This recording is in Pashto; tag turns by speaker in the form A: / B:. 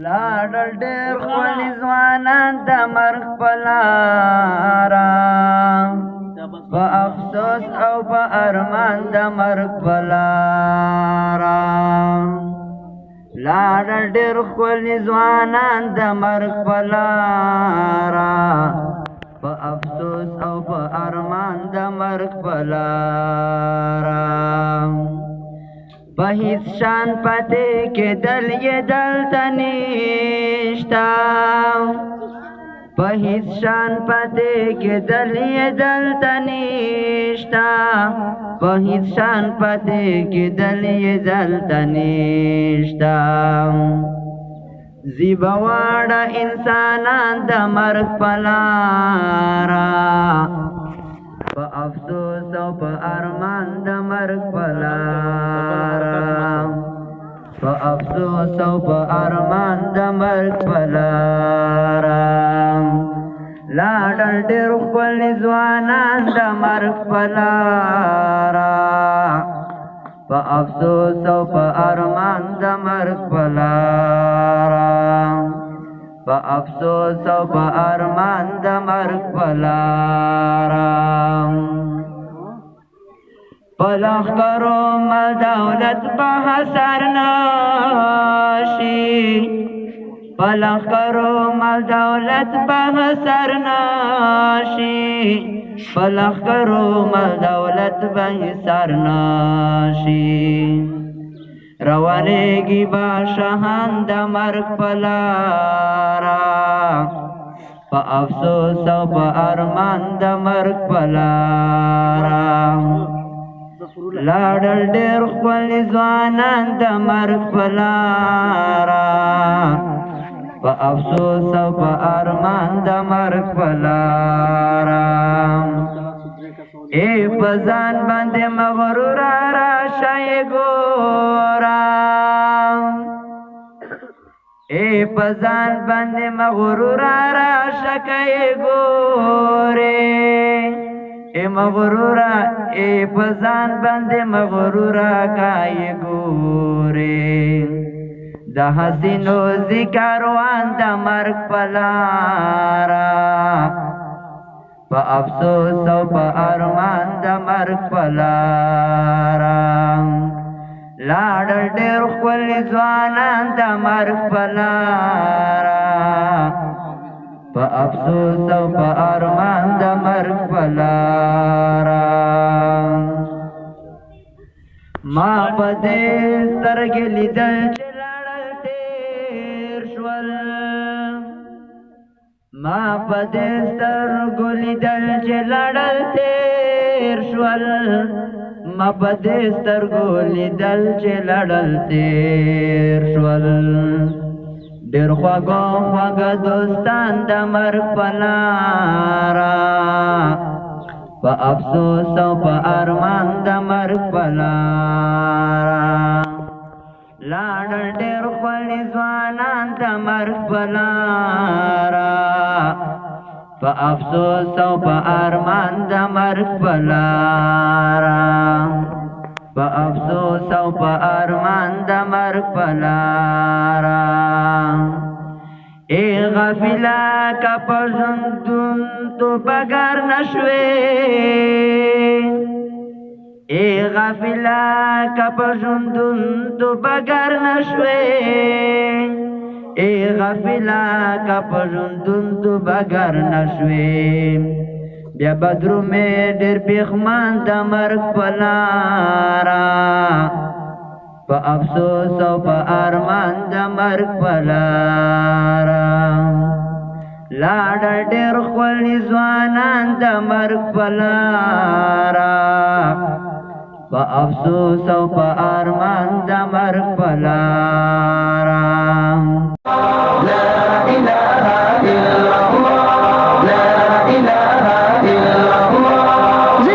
A: لاړل ډېر ښکلي ځوانان د مرګ په لاره، په افسوس او په ارمان د مرګ په لاره. لاړل ډېر ښکلي ځوانان د مرګ په لاره، په افسوس او په ارمان د مرګ په لاره. په هیڅ شان پاتې کېدل یې دلته نشته، په هیڅ شان پاتې کېدل یې دلته نشته، په هیڅ شان پاتې کېدل یې دلته نشته. ځي به واړه انسانان د مرګ په لاره، په افسوس او په ارمان د مرګ په لاره، په افسوس او په ارمان د مرګ په لاره. لاړل ډېر ښکلي ځوانان د مرګ په لاره، په افسوس او په ارمان د مرګ په لاره، په افسوس او په ارمان د مرګ په لاره. په لښکرو مال دولت به حصر نشي، په لښکرو مال دولت به حصر نشي، په لښکرو مال دولت به حصر نشي. روانېږي به شاهان د مرګ په لاره، په افسوس او په ارمان د مرګ په لاره. لاړل ډېر ښکلي ځوانان د مرګ په لاره، په افسوس او په ارمان د مرګ په لاره. ای په ځان باندې مغروره راشه یې ګوره، ای په ځان باندې مغروره راشه که یې ګورې، ای مغروره ای په ځان باندې مغروره که یې ګورې. د حسینو ځي کاروان د مرګ په لاره، په افسوس او په ارمان د مرګ په لاره. لاړل ډېر ښکلي ځوانان د مرګ په لاره، په افسوس او په ارمان د مرګ په لاره. ما په دې سترګې لیدل چې لاړل تېر شول، ما په دې سترګو لیدل چې لاړل تېر شول، ما په دې سترګو لیدل چې لاړل تېر شول. ډېر خواږه خواږه دوستان د مرګ په لاره، په افسوس او په ارمان د مرګ په لاره. لاړل ډېر ښکلي ځوانان د مرګ په لاره، په افسوس او په ارمان د مرګ په لاره، په افسوس او په ارمان د مرګ په لاره. ای غافله که په ژوندون تو بګر نشوې، ای غافله که په ژوندون تو بګر نشوې، ای غافله که په ژوندون تو بګر نشوې. بیا به درومې ډېر پښېمان د مرګ په لاره، په افسوس او په ارمان د مرګ په لاره. لاړل ډېر ښکلي ځوانان د مرګ په لاره، په افسوس او په ارمان د مرګ په لاره.